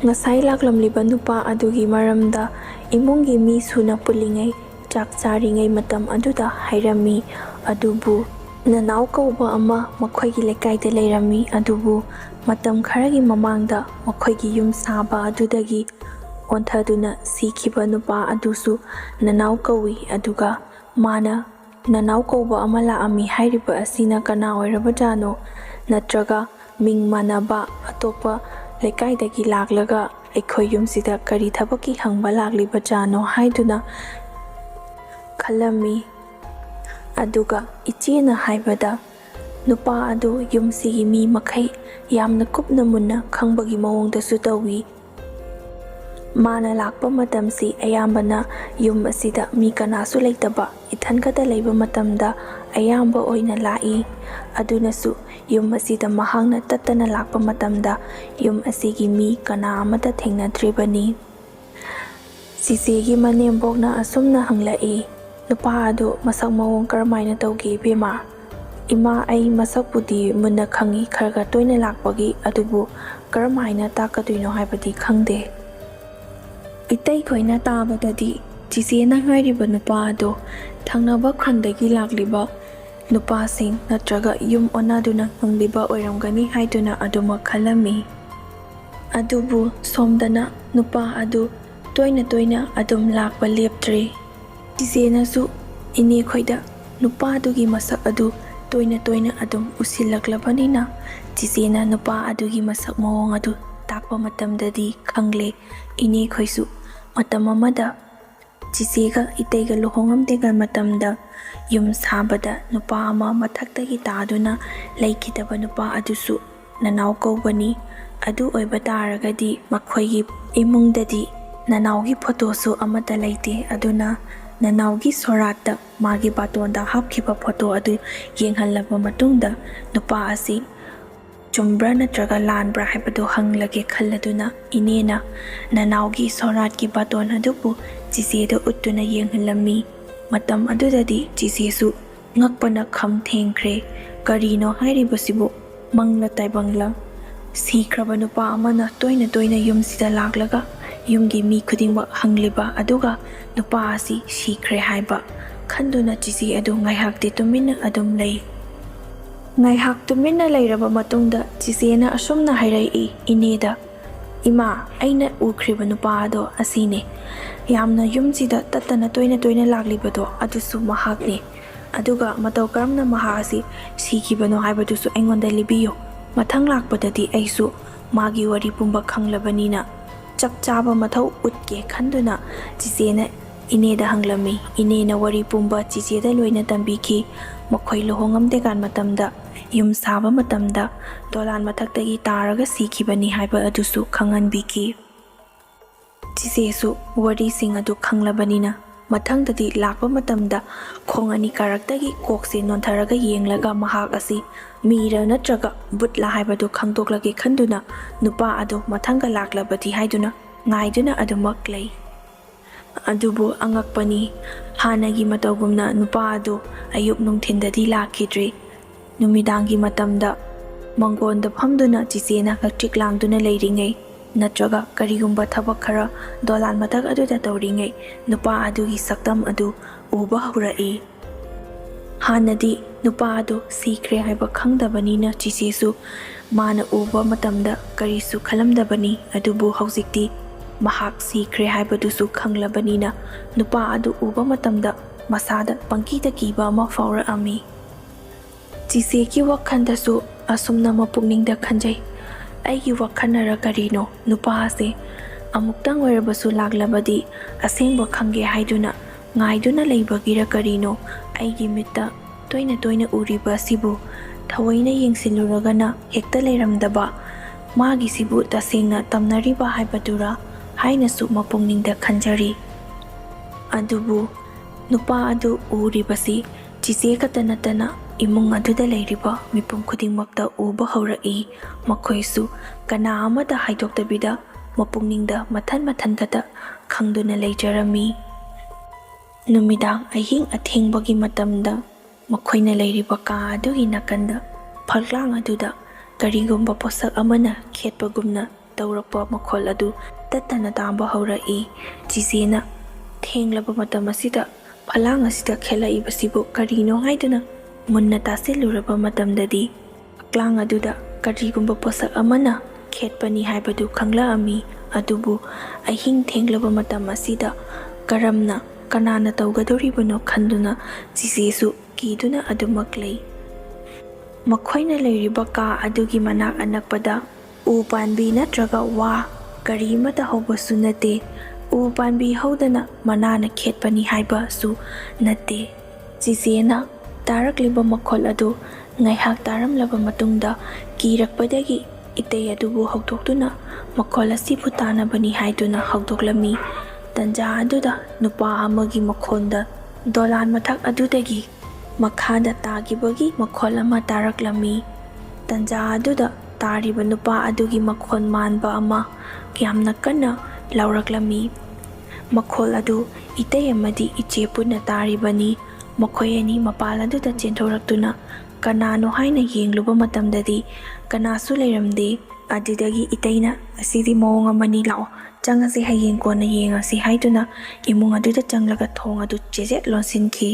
Ngasai laklamliba nupa adugi maramda imungi mi suna pulingai chak charingai matam aduda hairami adubu nanau kauba ama makhoigi lekaida leirami adubu matam kharagi mamangda makhoigi yum saba adudagi onthaduna sikhiba nupa adusu nanau kawi aduga mana nanau kauba ama laami hairiba asina kana oirabajano natraga ming manaba atopa lekaidagi laklaga ꯑꯩꯈꯣꯏ ꯌꯨꯝꯁꯤꯗ ꯀꯔꯤ ꯊꯕꯛꯀꯤ ꯍꯪꯕ ꯂꯥꯛꯂꯤꯕꯖꯥꯠꯅꯣ ꯍꯥꯏꯗꯨꯅ ꯈꯜꯂꯝꯃꯤ꯫ ꯑꯗꯨꯒ ꯏꯆꯦꯅ ꯍꯥꯏꯕꯗ ꯅꯨꯄꯥ ꯑꯗꯨ ꯌꯨꯝꯁꯤꯒꯤ ꯃꯤ ꯃꯈꯩ ꯌꯥꯝꯅ ꯀꯨꯞꯅ ꯃꯨꯟꯅ ꯈꯪꯕꯒꯤ ꯃꯑꯣꯡꯗꯁꯨ ꯇꯧꯏ꯫ ꯃꯥꯅ ꯂꯥꯛꯄ ꯃꯇꯝꯁꯤ ꯑꯌꯥꯝꯕꯅ ꯌꯨꯝ ꯑꯁꯤꯗ ꯃꯤ ꯀꯅꯥꯁꯨ ꯂꯩꯇꯕ ꯏꯊꯟꯈꯇ ꯂꯩꯕ ꯃꯇꯝꯗ ꯑꯌꯥꯝꯕ ꯑꯣꯏꯅ ꯂꯥꯛꯏ꯫ ꯑꯗꯨꯅꯁꯨ ꯌꯨꯝ ꯑꯁꯤꯗ ꯃꯍꯥꯛꯅ ꯇꯠꯇꯅ ꯂꯥꯛꯄ ꯃꯇꯝꯗ ꯌꯨꯝ ꯑꯁꯤꯒꯤ ꯃꯤ ꯀꯅꯥ ꯑꯃꯠꯇ ꯊꯦꯡꯅꯗ꯭ꯔꯤꯕꯅꯤ꯫ ꯆꯤꯆꯦꯒꯤ ꯃꯅꯦꯝꯕꯣꯛꯅ ꯑꯁꯨꯝꯅ ꯍꯪꯂꯛꯏ, "ꯅꯨꯄꯥ ꯑꯗꯨ ꯃꯁꯛ ꯃꯑꯣꯡ ꯀꯔꯝꯃꯥꯏꯅ ꯇꯧꯒꯦ ꯏꯕꯦꯝꯃ?" "ꯏꯃꯥ, ꯑꯩ ꯃꯁꯛꯄꯨꯗꯤ ꯃꯨꯟꯅ ꯈꯪꯏ ꯈꯔ ꯇꯣꯏꯅ ꯂꯥꯛꯄꯒꯤ, ꯑꯗꯨꯕꯨ ꯀꯔꯝꯍꯥꯏꯅ ꯇꯥꯛꯀꯗꯣꯏꯅꯣ ꯍꯥꯏꯕꯗꯤ ꯈꯪꯗꯦ." ꯏꯇꯩꯈꯣꯏꯅ ꯇꯥꯕꯗꯗꯤ ꯆꯤꯆꯦꯅ ꯍꯥꯏꯔꯤꯕ ꯅꯨꯄꯥ ꯑꯗꯣ ꯊꯪꯅꯕ ꯈꯨꯟꯗꯒꯤ ꯂꯥꯛꯂꯤꯕ ꯅꯨꯄꯥꯁꯤꯡ ꯅꯠꯇ꯭ꯔꯒ ꯌꯨꯝ ꯑꯣꯟꯅꯗꯨꯅ ꯍꯪꯂꯤꯕ ꯑꯣꯏꯔꯝꯒꯅꯤ ꯍꯥꯏꯗꯨꯅ ꯑꯗꯨꯃꯛ ꯈꯜꯂꯝꯃꯤ꯫ ꯑꯗꯨꯕꯨ ꯁꯣꯝꯗꯅ ꯅꯨꯄꯥ ꯑꯗꯨ ꯇꯣꯏꯅ ꯇꯣꯏꯅ ꯑꯗꯨꯝ ꯂꯥꯛꯄ ꯂꯦꯞꯇ꯭ꯔꯦ꯫ ꯆꯤꯆꯦꯅꯁꯨ ꯏꯅꯦꯈꯣꯏꯗ ꯅꯨꯄꯥꯗꯨꯒꯤ ꯃꯁꯛ ꯑꯗꯨ ꯇꯣꯏꯅ ꯇꯣꯏꯅ ꯑꯗꯨꯝ ꯎꯁꯤꯜꯂꯛꯂꯕꯅꯤꯅ ꯆꯤꯆꯦꯅ ꯅꯨꯄꯥ ꯑꯗꯨꯒꯤ ꯃꯁꯛ ꯃꯑꯣꯡ ꯑꯗꯨ ꯇꯥꯛꯄ ꯃꯇꯝꯗꯗꯤ ꯈꯪꯂꯦ꯫ ꯏꯅꯦꯈꯣꯏꯁꯨ ꯃꯇꯝ ꯑꯃꯗ ꯆꯤꯆꯦꯒ ꯏꯇꯩꯒ ꯂꯨꯍꯣꯡꯉꯝꯗꯦꯉꯩ ꯃꯇꯝꯗ ꯌꯨꯝ ꯁꯥꯕꯗ ꯅꯨꯄꯥ ꯑꯃ ꯃꯊꯛꯇꯒꯤ ꯇꯥꯗꯨꯅ ꯂꯩꯈꯤꯗꯕ ꯅꯨꯄꯥ ꯑꯗꯨꯁꯨ ꯅꯅꯥꯎ ꯀꯧꯕꯅꯤ꯫ ꯑꯗꯨ ꯑꯣꯏꯕ ꯇꯥꯔꯒꯗꯤ ꯃꯈꯣꯏꯒꯤ ꯏꯃꯨꯡꯗꯗꯤ ꯅꯅꯥꯎꯒꯤ ꯐꯣꯇꯣꯁꯨ ꯑꯃꯠꯇ ꯂꯩꯇꯦ꯫ ꯑꯗꯨꯅ ꯅꯅꯥꯎꯒꯤ ꯁꯣꯔꯥꯠꯇ ꯃꯥꯒꯤ ꯕꯥꯇꯣꯟꯗ ꯍꯥꯞꯈꯤꯕ ꯐꯣꯇꯣ ꯑꯗꯨ ꯌꯦꯡꯍꯜꯂꯕ ꯃꯇꯨꯡꯗ ꯅꯨꯄꯥ ꯑꯁꯤ ꯆꯨꯝꯕ꯭ꯔꯥ ꯅꯠꯇ꯭ꯔꯒ ꯂꯥꯟꯕ꯭ꯔꯥ ꯍꯥꯏꯕꯗꯨ ꯍꯪꯂꯒꯦ ꯈꯜꯂꯗꯨꯅ ꯏꯅꯦꯅ ꯅꯅꯥꯎꯒꯤ ꯁꯣꯔꯥꯠꯀꯤ ꯕꯥꯇꯣꯟ ꯑꯗꯨꯕꯨ ꯆꯤꯆꯦꯗ ꯎꯠꯇꯨꯅ ꯌꯦꯡꯍꯜꯂꯝꯃꯤ꯫ ꯃꯇꯝ ꯑꯗꯨꯗꯗꯤ ꯆꯤꯆꯦꯁꯨ ꯉꯛꯄꯅ ꯈꯝ ꯊꯦꯡꯈ꯭ꯔꯦ꯫ ꯀꯔꯤꯅꯣ ꯍꯥꯏꯔꯤꯕꯁꯤꯕꯨ? ꯃꯪꯂ ꯇꯥꯏꯕꯪꯂ? ꯁꯤꯈ꯭ꯔꯕ ꯅꯨꯄꯥ ꯑꯃꯅ ꯇꯣꯏꯅ ꯇꯣꯏꯅ ꯌꯨꯝꯁꯤꯗ ꯂꯥꯛꯂꯒ ꯌꯨꯝꯒꯤ ꯃꯤ ꯈꯨꯗꯤꯡꯃꯛ ꯍꯪꯂꯤꯕ, ꯑꯗꯨꯒ ꯅꯨꯄꯥ ꯑꯁꯤ ꯁꯤꯈ꯭ꯔꯦ ꯍꯥꯏꯕ ꯈꯟꯗꯨꯅ ꯆꯤꯆꯦ ꯑꯗꯨ ꯉꯥꯏꯍꯥꯛꯇꯤ ꯇꯨꯃꯤꯟꯅ ꯑꯗꯨꯝ ꯂꯩ꯫ ꯉꯥꯏꯍꯥꯛ ꯇꯨꯃꯤꯟꯅ ꯂꯩꯔꯕ ꯃꯇꯨꯡꯗ ꯆꯤꯆꯦꯅ ꯑꯁꯨꯝꯅ ꯍꯥꯏꯔꯛꯏ ꯏꯅꯦꯗ, "ꯏꯃꯥ, ꯑꯩꯅ ꯎꯈ꯭ꯔꯤꯕ ꯅꯨꯄꯥ ꯑꯗꯣ ꯑꯁꯤꯅꯦ꯫ ꯌꯥꯝꯅ ꯌꯨꯝꯁꯤꯗ ꯇꯠꯇꯅ ꯇꯣꯏꯅ ꯇꯣꯏꯅ ꯂꯥꯛꯂꯤꯕꯗꯣ ꯑꯗꯨꯁꯨ ꯃꯍꯥꯛꯅꯦ꯫ ꯑꯗꯨꯒ ꯃꯇꯧ ꯀꯔꯝꯅ ꯃꯍꯥꯛ ꯑꯁꯤ ꯁꯤꯈꯤꯕꯅꯣ ꯍꯥꯏꯕꯗꯨꯁꯨ ꯑꯩꯉꯣꯟꯗ ꯂꯤꯕꯤꯌꯨ꯫ ꯃꯊꯪ ꯂꯥꯛꯄꯗꯗꯤ ꯑꯩꯁꯨ ꯃꯥꯒꯤ ꯋꯥꯔꯤ ꯄꯨꯝꯕ ꯈꯪꯂꯕꯅꯤꯅ ꯆꯞ ꯆꯥꯕ ꯃꯊꯧ ꯎꯠꯀꯦ" ꯈꯟꯗꯨꯅ ꯆꯤꯆꯦꯅ ꯏꯅꯦꯗ ꯍꯪꯂꯝꯃꯤ꯫ ꯏꯅꯦꯅ ꯋꯥꯔꯤ ꯄꯨꯝꯕ ꯆꯤꯆꯦꯗ ꯂꯣꯏꯅ ꯇꯝꯕꯤꯈꯤ꯫ ꯃꯈꯣꯏ ꯂꯨꯍꯣꯡꯉꯝꯗꯦꯀꯥꯟ ꯃꯇꯝꯗ ꯌꯨꯝ ꯁꯥꯕ ꯃꯇꯝꯗ ꯗꯣꯂꯥꯟ ꯃꯊꯛꯇꯒꯤ ꯇꯥꯔꯒ ꯁꯤꯈꯤꯕꯅꯤ ꯍꯥꯏꯕ ꯑꯗꯨꯁꯨ ꯈꯪꯍꯟꯕꯤꯈꯤ꯫ ꯆꯤꯆꯦꯁꯨ ꯋꯥꯔꯤꯁꯤꯡ ꯑꯗꯨ ꯈꯪꯂꯕꯅꯤನ ꯃꯊꯪꯗꯗꯤ ꯂꯥꯛꯄ ꯃꯇꯝꯗ ꯈꯣꯡ ꯑꯅꯤ ꯀꯥꯔꯛꯇꯒꯤ ꯀꯣꯛꯁꯦ ꯅꯣꯟꯊꯔꯒ ꯌꯦꯡꯂꯒ ꯃꯍꯥꯛ ꯑꯁꯤ ꯃꯤꯔ ꯅꯠꯇ꯭ꯔꯒ ꯕꯨꯠꯂ ꯍꯥꯏꯕꯗꯨ ꯈꯪꯗꯣꯛꯂꯒꯦ ꯈꯟꯗꯨꯅ ꯅꯨꯄꯥ ꯑꯗꯨ ꯃꯊꯪꯒ ꯂꯥꯛꯂꯕꯗꯤ ꯍꯥꯏꯗꯨꯅ ꯉꯥꯏꯗꯨꯅ ꯑꯗꯨꯃꯛ ꯂꯩ꯫ ꯑꯗꯨꯕꯨ ꯑꯉꯛꯄꯅꯤ, ꯍꯥꯟꯅꯒꯤ ꯃꯇꯧꯒꯨꯝꯅ ꯅꯨꯄꯥ ꯑꯗꯨ ꯑꯌꯨꯛ ꯅꯨꯡꯊꯤꯟꯗꯗꯤ ꯂꯥꯛꯈꯤꯗ꯭ꯔꯦ꯫ ꯅꯨꯃꯤꯗꯥꯡꯒꯤ ꯃꯇꯝꯗ ꯃꯪꯒꯣꯟꯗ ꯐꯝꯗꯨꯅ ꯆꯤꯆꯦꯅ ꯍꯛꯆꯤꯛ ꯂꯥꯡꯗꯨꯅ ꯂꯩꯔꯤꯉꯩ ꯅꯠꯇ꯭ꯔꯒ ꯀꯔꯤꯒꯨꯝꯕ ꯊꯕꯛ ꯈꯔ ꯗꯣꯂꯥꯟ ꯃꯊꯛ ꯑꯗꯨꯗ ꯇꯧꯔꯤꯉꯩ ꯅꯨꯄꯥ ꯑꯗꯨꯒꯤ ꯁꯛꯇꯝ ꯑꯗꯨ ꯎꯕ ꯍꯧꯔꯛꯏ꯫ ꯍꯥꯟꯅꯗꯤ ꯅꯨꯄꯥ ꯑꯗꯨ ꯁꯤꯈ꯭ꯔꯦ ꯍꯥꯏꯕ ꯈꯪꯗꯕꯅꯤꯅ ꯆꯤꯆꯦꯁꯨ ꯃꯥꯅ ꯎꯕ ꯃꯇꯝꯗ ꯀꯔꯤꯁꯨ ꯈꯜꯂꯝꯗꯕꯅꯤ꯫ ꯑꯗꯨꯕꯨ ꯍꯧꯖꯤꯛꯇꯤ ꯃꯍꯥꯛ ꯁꯤꯈ꯭ꯔꯦ ꯍꯥꯏꯕꯗꯨꯁꯨ ꯈꯪꯂꯕꯅꯤꯅ ꯅꯨꯄꯥ ꯑꯗꯨ ꯎꯕ ꯃꯇꯝꯗ ꯃꯁꯥꯗ ꯄꯪꯀꯤꯇ ꯀꯤꯕ ꯑꯃ ꯐꯥꯎꯔꯛꯑꯝꯃꯤ꯫ ꯆꯤꯆꯦꯒꯤ ꯋꯥꯈꯜꯗꯁꯨ ꯑꯁꯨꯝꯅ ꯃꯄꯨꯛꯅꯤꯡꯗ ꯈꯟꯖꯩ, "ꯑꯩꯒꯤ ꯋꯥꯈꯜꯅꯔ ꯀꯔꯤꯅꯣ, ꯅꯨꯄꯥ ꯑꯁꯤ ꯑꯃꯨꯛꯇꯪ ꯑꯣꯏꯔꯕꯁꯨ ꯂꯥꯛꯂꯕꯗꯤ ꯑꯁꯦꯡꯕ ꯈꯪꯒꯦ ꯍꯥꯏꯗꯨꯅ ꯉꯥꯏꯗꯨꯅ ꯂꯩꯕꯒꯤꯔ ꯀꯔꯤꯅꯣ? ꯑꯩꯒꯤ ꯃꯤꯠꯇ ꯇꯣꯏꯅ ꯇꯣꯏꯅ ꯎꯔꯤꯕ ꯑꯁꯤꯕꯨ ꯊꯑꯣꯏꯅ ꯌꯦꯡꯁꯤꯜꯂꯨꯔꯒꯅ ꯍꯦꯛꯇ ꯂꯩꯔꯝꯗꯕ, ꯃꯥꯒꯤꯁꯤꯕꯨ ꯇꯁꯦꯡꯅ ꯇꯝꯅꯔꯤꯕ ꯍꯥꯏꯕꯗꯨꯔ?" ꯍꯥꯏꯅꯁꯨ ꯃꯄꯨꯛꯅꯤꯡꯗ ꯈꯟꯖꯔꯤ꯫ ꯑꯗꯨꯕꯨ ꯅꯨꯄꯥ ꯑꯗꯨ ꯎꯔꯤꯕꯁꯤ ꯆꯤꯆꯦ ꯈꯛꯇ ꯅꯠꯇꯅ ꯏꯃꯨꯡ ꯑꯗꯨꯗ ꯂꯩꯔꯤꯕ ꯃꯤꯄꯨꯝ ꯈꯨꯗꯤꯡꯃꯛꯇ ꯎꯕ ꯍꯧꯔꯛꯏ꯫ ꯃꯈꯣꯏꯁꯨ ꯀꯅꯥ ꯑꯃꯗ ꯍꯥꯏꯗꯣꯛꯇꯕꯤꯗ ꯃꯄꯨꯛꯅꯤꯡꯗ ꯃꯊꯟ ꯃꯊꯟ ꯈꯛꯇ ꯈꯪꯗꯨꯅ ꯂꯩꯖꯔꯝꯃꯤ꯫ ꯅꯨꯃꯤꯗꯥꯡ ꯑꯍꯤꯡ ꯑꯊꯦꯡꯕꯒꯤ ꯃꯇꯝꯗ ꯃꯈꯣꯏꯅ ꯂꯩꯔꯤꯕ ꯀꯥ ꯑꯗꯨꯒꯤ ꯅꯥꯀꯟꯗ ꯐꯛꯂꯥꯡ ꯑꯗꯨꯗ ꯀꯔꯤꯒꯨꯝꯕ ꯄꯣꯠꯁꯛ ꯑꯃꯅ ꯈꯦꯠꯄꯒꯨꯝꯅ ꯇꯧꯔꯛꯄ ꯃꯈꯣꯜ ꯑꯗꯨ ꯇꯠꯇꯅ ꯇꯥꯕ ꯍꯧꯔꯛꯏ꯫ ꯆꯤꯆꯦꯅ ꯊꯦꯡꯂꯕ ꯃꯇꯝ ꯑꯁꯤꯗ ꯐꯂꯥꯡ ꯑꯁꯤꯗ ꯈꯦꯠꯂꯛꯏꯕꯁꯤꯕꯨ ꯀꯔꯤꯅꯣ ꯍꯥꯏꯗꯨꯅ ꯃꯨꯟꯅ ꯇꯥꯁꯤꯜꯂꯨꯔꯕ ꯃꯇꯝꯗꯗꯤ ꯐꯛꯂꯥꯡ ꯑꯗꯨꯗ ꯀꯔꯤꯒꯨꯝꯕ ꯄꯣꯠꯁꯛ ꯑꯃꯅ ꯈꯦꯠꯄꯅꯤ ꯍꯥꯏꯕꯗꯨ ꯈꯪꯂꯛꯑꯝꯃꯤ꯫ ꯑꯗꯨꯕꯨ ꯑꯍꯤꯡ ꯊꯦꯡꯂꯕ ꯃꯇꯝ ꯑꯁꯤꯗ ꯀꯔꯝꯅ ꯀꯅꯥꯅ ꯇꯧꯒꯗꯧꯔꯤꯕꯅꯣ ꯈꯟꯗꯨꯅ ꯆꯤꯆꯦꯁꯨ ꯀꯤꯗꯨꯅ ꯑꯗꯨꯃꯛ ꯂꯩ꯫ ꯃꯈꯣꯏꯅ ꯂꯩꯔꯤꯕ ꯀꯥ ꯑꯗꯨꯒꯤ ꯃꯅꯥꯛ ꯑꯅꯛꯄꯗ ꯎ ꯄꯥꯟꯕꯤ ꯅꯠꯇ꯭ꯔꯒ ꯋꯥ ꯀꯔꯤꯃꯠꯇ ꯍꯧꯕꯁꯨ ꯅꯠꯇꯦ꯫ ꯎ ꯄꯥꯟꯕꯤ ꯍꯧꯗꯅ ꯃꯅꯥꯅ ꯈꯦꯠꯄꯅꯤ ꯍꯥꯏꯕꯁꯨ ꯅꯠꯇꯦ꯫ ꯆꯤꯆꯦꯅ ꯇꯥꯔꯛꯂꯤꯕ ꯃꯈꯣꯜ ꯑꯗꯨ ꯉꯥꯏꯍꯥꯛ ꯇꯥꯔꯝꯂꯕ ꯃꯇꯨꯡꯗ ꯀꯤꯔꯛꯄꯗꯒꯤ ꯏꯇꯩ ꯑꯗꯨꯕꯨ ꯍꯧꯗꯣꯛꯇꯨꯅ ꯃꯈꯣꯜ ꯑꯁꯤꯕꯨ ꯇꯥꯅꯕꯅꯤ ꯍꯥꯏꯗꯨꯅ ꯍꯧꯗꯣꯛꯂꯝꯃꯤ꯫ ꯇꯟꯖꯥ ꯑꯗꯨꯗ ꯅꯨꯄꯥ ꯑꯃꯒꯤ ꯃꯈꯣꯟꯗ ꯗꯣꯂꯥꯟ ꯃꯊꯛ ꯑꯗꯨꯗꯒꯤ ꯃꯈꯥꯗ ꯇꯥꯈꯤꯕꯒꯤ ꯃꯈꯣꯜ ꯑꯃ ꯇꯥꯔꯛꯂꯝꯃꯤ꯫ ꯇꯟꯖꯥ ꯑꯗꯨꯗ ꯇꯥꯔꯤꯕ ꯅꯨꯄꯥ ꯑꯗꯨꯒꯤ ꯃꯈꯣꯟ ꯃꯥꯟꯕ ꯑꯃ ꯌꯥꯝꯅ ꯀꯟꯅ ꯂꯥꯎꯔꯛꯂꯝꯃꯤ꯫ ꯃꯈꯣꯜ ꯑꯗꯨ ꯏꯇꯩ ꯑꯃꯗꯤ ꯏꯆꯦ ꯄꯨꯟꯅ ꯇꯥꯔꯤꯕꯅꯤ꯫ ꯃꯈꯣꯏ ꯑꯅꯤ ꯃꯄꯥꯜ ꯑꯗꯨꯗ ꯆꯦꯟꯊꯣꯔꯛꯇꯨꯅ ꯀꯅꯥꯅꯣ ꯍꯥꯏꯅ ꯌꯦꯡꯂꯨꯕ ꯃꯇꯝꯗꯗꯤ ꯀꯅꯥꯁꯨ ꯂꯩꯔꯝꯗꯦ꯫ ꯑꯗꯨꯗꯒꯤ ꯏꯇꯩꯅ "ꯑꯁꯤꯗꯤ ꯃꯑꯣꯡ ꯑꯃꯅꯤ, ꯂꯥꯛꯑꯣ ꯆꯪꯉꯁꯤ, ꯍꯌꯦꯡ ꯀꯣꯟꯅ ꯌꯦꯡꯉꯁꯤ" ꯍꯥꯏꯗꯨꯅ ꯏꯃꯨꯡ ꯑꯗꯨꯗ ꯆꯪꯂꯒ ꯊꯣꯡ ꯑꯗꯨ ꯆꯦꯖꯦꯠ ꯂꯣꯟꯁꯤꯟꯈꯤ꯫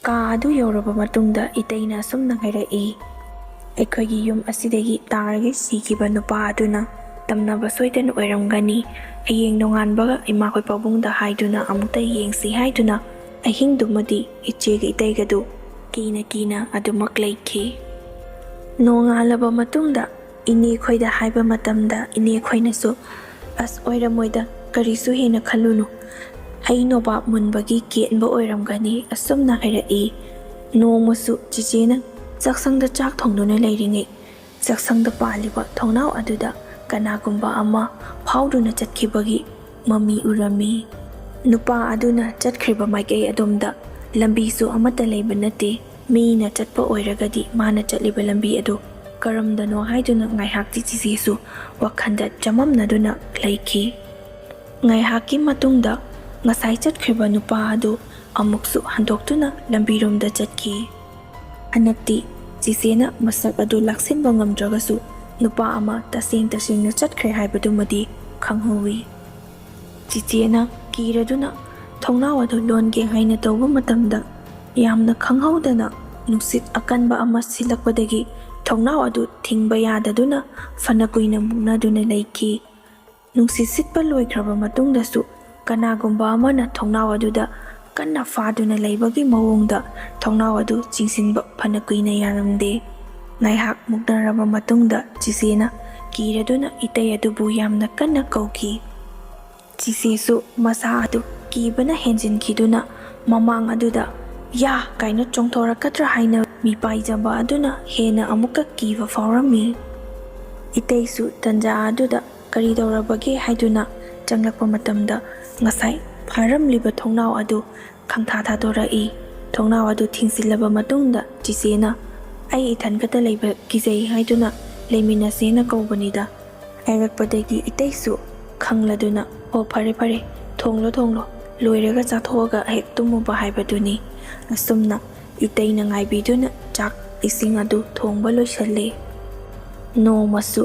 ꯀꯥ ꯑꯗꯨ ꯌꯧꯔꯕ ꯃꯇꯨꯡꯗ ꯏꯇꯩꯅ ꯑꯁꯨꯝꯅ ꯍꯥꯏꯔꯛꯏ, "ꯑꯩꯈꯣꯏꯒꯤ ꯌꯨꯝ ꯑꯁꯤꯗꯒꯤ ꯇꯥꯔꯒ ꯁꯤꯈꯤꯕ ꯅꯨꯄꯥ ꯑꯗꯨꯅ ꯇꯝꯅꯕ ꯁꯣꯏꯗꯅ ꯑꯣꯏꯔꯝꯒꯅꯤ꯫ ꯍꯌꯦꯡ ꯅꯣꯡꯉꯥꯟꯕꯒ ꯏꯃꯥꯈꯣꯏ ꯄꯥꯕꯨꯡꯗ ꯍꯥꯏꯗꯨꯅ ꯑꯃꯨꯛꯇ ꯌꯦꯡꯁꯤ" ꯍꯥꯏꯗꯨꯅ ꯑꯍꯤꯡꯗꯨꯃꯗꯤ ꯏꯆꯦꯒ ꯏꯇꯩꯒꯗꯨ ꯀꯤꯅ ꯀꯤꯅ ꯑꯗꯨꯃꯛ ꯂꯩꯈꯤ꯫ ꯅꯣꯡꯉꯥꯜꯂꯕ ꯃꯇꯨꯡꯗ ꯏꯅꯦ ꯈꯣꯏꯗ ꯍꯥꯏꯕ ꯃꯇꯝꯗ ꯏꯅꯦ ꯈꯣꯏꯅꯁꯨ "ꯑꯁ ꯑꯣꯏꯔꯝꯃꯣꯏꯗ, ꯀꯔꯤꯁꯨ ꯍꯦꯟꯅ ꯈꯜꯂꯨꯅꯨ, ꯍꯩ ꯅꯣꯕꯥꯞ ꯃꯨꯟꯕꯒꯤ ꯀꯦꯟꯕ ꯑꯣꯏꯔꯝꯒꯅꯤ" ꯑꯁꯨꯝꯅ ꯍꯥꯏꯔꯛꯏ꯫ ꯅꯣꯡꯃꯁꯨ ꯆꯤꯆꯦꯅ ꯆꯥꯛꯁꯪꯗ ꯆꯥꯛ ꯊꯣꯡꯗꯨꯅ ꯂꯩꯔꯤꯉꯩ ꯆꯥꯛꯁꯪꯗ ꯄꯥꯜꯂꯤꯕ ꯊꯣꯡꯅꯥꯎ ꯑꯗꯨꯗ ꯀꯅꯥꯒꯨꯝꯕ ꯑꯃ ꯐꯥꯎꯗꯨꯅ ꯆꯠꯈꯤꯕꯒꯤ ꯃꯃꯤ ꯎꯔꯝꯃꯤ꯫ ꯅꯨꯄꯥ ꯑꯗꯨꯅ ꯆꯠꯈ꯭ꯔꯤꯕ ꯃꯥꯏꯀꯩ ꯑꯗꯣꯝꯗ ꯂꯝꯕꯤꯁꯨ ꯑꯃꯠꯇ ꯂꯩꯕ ꯅꯠꯇꯦ꯫ ꯃꯤꯅ ꯆꯠꯄ ꯑꯣꯏꯔꯒꯗꯤ ꯃꯥꯅ ꯆꯠꯂꯤꯕ ꯂꯝꯕꯤ ꯑꯗꯨ ꯀꯔꯝꯗꯅꯣ ꯍꯥꯏꯗꯨꯅ ꯉꯥꯏꯍꯥꯛꯇꯤ ꯆꯤꯆꯦꯁꯨ ꯋꯥꯈꯜꯗ ꯆꯃꯝꯅꯗꯨꯅ ꯂꯩꯈꯤ꯫ ꯉꯥꯏꯍꯥꯛꯀꯤ ꯃꯇꯨꯡꯗ ꯉꯁꯥꯏ ꯆꯠꯈ꯭ꯔꯤꯕ ꯅꯨꯄꯥ ꯑꯗꯨ ꯑꯃꯨꯛꯁꯨ ꯍꯟꯗꯣꯛꯇꯨꯅ ꯂꯝꯕꯤꯔꯣꯝꯗ ꯆꯠꯈꯤ꯫ ꯍꯟꯗꯛꯇꯤ ꯆꯤꯆꯦꯅ ꯃꯁꯛ ꯑꯗꯨ ꯂꯥꯛꯁꯤꯟꯕ ꯉꯝꯗ꯭ꯔꯒꯁꯨ ꯅꯨꯄꯥ ꯑꯃ ꯇꯁꯦꯡꯅ ꯆꯠꯈ꯭ꯔꯦ ꯍꯥꯏꯕꯗꯨꯃꯗꯤ ꯈꯪꯍꯧꯏ꯫ ꯆꯤꯆꯦꯅ ꯀꯤꯔꯗꯨꯅ ꯊꯣꯡꯅꯥꯎ ꯑꯗꯨ ꯂꯣꯟꯒꯦ ꯍꯥꯏꯅ ꯇꯧꯕ ꯃꯇꯝꯗ ꯌꯥꯝꯅ ꯈꯪꯍꯧꯗꯅ ꯅꯨꯡꯁꯤꯠ ꯑꯀꯟꯕ ꯑꯃ ꯁꯤꯠꯂꯛꯄꯗꯒꯤ ꯊꯣꯡꯅꯥꯎ ꯑꯗꯨ ꯊꯤꯡꯕ ꯌꯥꯗꯗꯨꯅ ꯐꯅ ꯀꯨꯏꯅ ꯃꯨꯛꯅꯗꯨꯅ ꯂꯩꯈꯤ꯫ ꯅꯨꯡꯁꯤꯠ ꯁꯤꯠꯄ ꯂꯣꯏꯈ꯭ꯔꯕ ꯃꯇꯨꯡꯗꯁꯨ ꯀꯅꯥꯒꯨꯝꯕ ꯑꯃꯅ ꯊꯣꯡꯅꯥꯎ ꯑꯗꯨꯗ ꯀꯟꯅ ꯐꯥꯗꯨꯅ ꯂꯩꯕꯒꯤ ꯃꯑꯣꯡꯗ ꯊꯣꯡꯅꯥꯎ ꯑꯗꯨ ꯆꯤꯡꯁꯤꯟꯕ ꯐꯅ ꯀꯨꯏꯅ ꯌꯥꯔꯝꯗꯦ꯫ ꯉꯥꯏꯍꯥꯛ ꯃꯨꯛꯅꯔꯕ ꯃꯇꯨꯡꯗ ꯆꯤꯆꯦꯅ ꯀꯤꯔꯗꯨꯅ ꯏꯇꯩ ꯑꯗꯨꯕꯨ ꯌꯥꯝꯅ ꯀꯟꯅ ꯀꯧꯈꯤ꯫ ꯆꯤꯆꯦꯁꯨ ꯃꯁꯥ ꯑꯗꯨ ꯀꯤꯕꯅ ꯍꯦꯟꯖꯤꯟꯈꯤꯗꯨꯅ ꯃꯃꯥꯡ ꯑꯗꯨꯗ "ꯌꯥ" ꯀꯥꯏꯅ ꯆꯣꯡꯊꯣꯔꯛꯀꯗ꯭ꯔꯥ ꯍꯥꯏꯅ ꯃꯤꯄꯥꯏꯖꯕ ꯑꯗꯨꯅ ꯍꯦꯟꯅ ꯑꯃꯨꯛꯀ ꯀꯤꯕ ꯐꯥꯎꯔꯝꯃꯤ꯫ ꯏꯇꯩꯁꯨ ꯇꯟꯖꯥ ꯑꯗꯨꯗ ꯀꯔꯤ ꯇꯧꯔꯕꯒꯦ ꯍꯥꯏꯗꯨꯅ ꯆꯪꯂꯛꯄ ꯃꯇꯝꯗ ꯉꯁꯥꯏ ꯐꯥꯔꯝꯂꯤꯕ ꯊꯣꯡꯅꯥꯎ ꯑꯗꯨ ꯈꯪꯊꯥ ꯊꯥꯗꯣꯔꯛꯏ꯫ ꯊꯣꯡꯅꯥꯎ ꯑꯗꯨ ꯊꯤꯡꯖꯤꯜꯂꯕ ꯃꯇꯨꯡꯗ ꯆꯤꯆꯦꯅ "ꯑꯩ ꯏꯊꯟ ꯈꯛꯇ ꯂꯩꯕ ꯀꯤꯖꯩ ꯍꯥꯏꯗꯨꯅ ꯂꯩꯃꯤꯟꯅꯁꯦꯅ ꯀꯧꯕꯅꯤꯗ" ꯍꯥꯏꯔꯛꯄꯗꯒꯤ ꯏꯇꯩꯁꯨ ꯈꯪꯂꯗꯨꯅ "ꯑꯣ ꯐꯔꯦ ꯐꯔꯦ, ꯊꯣꯡꯂꯣ ꯂꯣꯏꯔꯒ ꯆꯥꯊꯣꯛꯑꯒ ꯍꯦꯛ ꯇꯨꯝꯃꯨꯕ ꯍꯥꯏꯕꯗꯨꯅꯤ" ꯑꯁꯨꯝꯅ ꯏꯇꯩꯅ ꯉꯥꯏꯕꯤꯗꯨꯅ ꯆꯥꯛ ꯏꯁꯤꯡ ꯑꯗꯨ ꯊꯣꯡꯕ ꯂꯣꯏꯁꯜꯂꯦ꯫ ꯅꯣꯡꯃꯁꯨ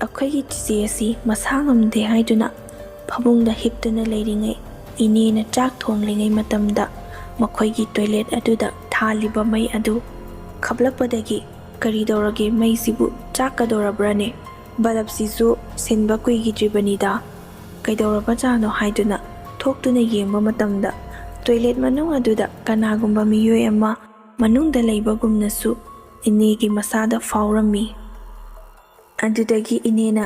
ꯑꯩꯈꯣꯏꯒꯤ ꯆꯤꯆꯦ ꯑꯁꯤ ꯃꯁꯥ ꯉꯝꯗꯦ ꯍꯥꯏꯗꯨꯅ ꯐꯃꯨꯡꯗ ꯍꯤꯞꯇꯨꯅ ꯂꯩꯔꯤꯉꯩ ꯏꯅꯦꯅ ꯆꯥꯛ ꯊꯣꯡꯂꯤꯉꯩ ꯃꯇꯝꯗ ꯃꯈꯣꯏꯒꯤ ꯇꯣꯏꯂꯦꯠ ꯑꯗꯨꯗ ꯊꯥꯜꯂꯤꯕ ꯃꯩ ꯑꯗꯨ ꯈꯞꯂꯛꯄꯗꯒꯤ "ꯀꯔꯤ ꯇꯧꯔꯒꯦ, ꯃꯩꯁꯤꯕꯨ ꯆꯥꯛꯀꯗꯧꯔꯕ꯭ꯔꯅꯦ? ꯕꯂꯞꯁꯤꯁꯨ ꯁꯤꯟꯕ ꯀꯨꯏꯈꯤꯗ꯭ꯔꯤꯕꯅꯤꯗ, ꯀꯩꯗꯧꯔꯕꯖꯥꯠꯅꯣ" ꯍꯥꯏꯗꯨꯅ ꯊꯣꯛꯇꯨꯅ ꯌꯦꯡꯕ ꯃꯇꯝꯗ ꯇꯣꯏꯂꯦꯠ ꯃꯅꯨꯡ ꯑꯗꯨꯗ ꯀꯅꯥꯒꯨꯝꯕ ꯃꯤꯑꯣꯏ ꯑꯃ ꯃꯅꯨꯡꯗ ꯂꯩꯕꯒꯨꯝꯅꯁꯨ ꯏꯅꯦꯒꯤ ꯃꯁꯥꯗ ꯐꯥꯎꯔꯝꯃꯤ꯫ ꯑꯗꯨꯗꯒꯤ ꯏꯅꯦꯅ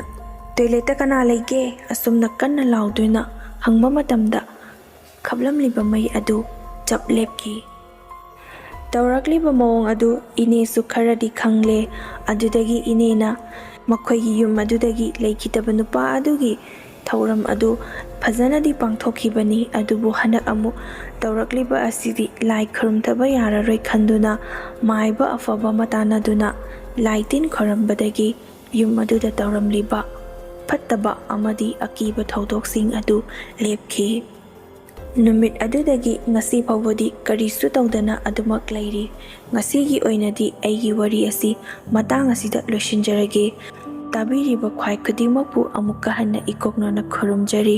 "ꯇꯣꯏꯂꯦꯠꯇ ꯀꯅꯥ ꯂꯩꯒꯦ?" ꯑꯁꯨꯝꯅ ꯀꯟꯅ ꯂꯥꯎꯗꯨꯅ ꯍꯪꯕ ꯃꯇꯝꯗ ꯈꯞꯂꯝꯂꯤꯕ ꯃꯩ ꯑꯗꯨ ꯆꯞ ꯂꯦꯞꯈꯤ꯫ ꯇꯧꯔꯛꯂꯤꯕ ꯃꯑꯣꯡ ꯑꯗꯨ ꯏꯅꯦꯁꯨ ꯈꯔꯗꯤ ꯈꯪꯂꯦ꯫ ꯑꯗꯨꯗꯒꯤ ꯏꯅꯦꯅ ꯃꯈꯣꯏꯒꯤ ꯌꯨꯝ ꯑꯗꯨꯗꯒꯤ ꯂꯩꯈꯤꯗꯕ ꯅꯨꯄꯥ ꯑꯗꯨꯒꯤ ꯊꯧꯔꯝ ꯑꯗꯨ ꯐꯖꯅꯗꯤ ꯄꯥꯡꯊꯣꯛꯈꯤꯕꯅꯤ꯫ ꯑꯗꯨꯕꯨ ꯍꯟꯗꯛ ꯑꯃꯨꯛ ꯇꯧꯔꯛꯂꯤꯕ ꯑꯁꯤꯗꯤ ꯂꯥꯏ ꯈꯨꯔꯨꯝꯗꯕ ꯌꯥꯔꯔꯣꯏ ꯈꯟꯗꯨꯅ ꯃꯥꯏꯕ ꯑꯐꯕ ꯑꯃ ꯇꯥꯟꯅꯗꯨꯅ ꯂꯥꯏ ꯇꯤꯟ ꯈꯣꯏꯔꯝꯕꯗꯒꯤ ꯌꯨꯝ ꯑꯗꯨꯗ ꯇꯧꯔꯝꯂꯤꯕ ꯐꯠꯇꯕ ꯑꯃꯗꯤ ꯑꯀꯤꯕ ꯊꯧꯗꯣꯛꯁꯤꯡ ꯑꯗꯨ ꯂꯦꯞꯈꯤ꯫ ꯅꯨꯃꯤꯠ ꯑꯗꯨꯗꯒꯤ ꯉꯁꯤ ꯐꯥꯎꯕꯗꯤ ꯀꯔꯤꯁꯨ ꯇꯧꯗꯅ ꯑꯗꯨꯃꯛ ꯂꯩꯔꯤ꯫ ꯉꯁꯤꯒꯤ ꯑꯣꯏꯅꯗꯤ ꯑꯩꯒꯤ ꯋꯥꯔꯤ ꯑꯁꯤ ꯃꯇꯥꯡ ꯑꯁꯤꯗ ꯂꯣꯏꯁꯤꯟꯖꯔꯒꯦ꯫ ꯇꯥꯕꯤꯔꯤꯕ ꯈ꯭ꯋꯥꯏ ꯈꯨꯗꯤꯡꯃꯛꯄꯨ ꯑꯃꯨꯛꯀ ꯍꯟꯅ ꯏꯀꯣꯛꯅꯅ ꯈꯨꯔꯨꯝꯖꯔꯤ꯫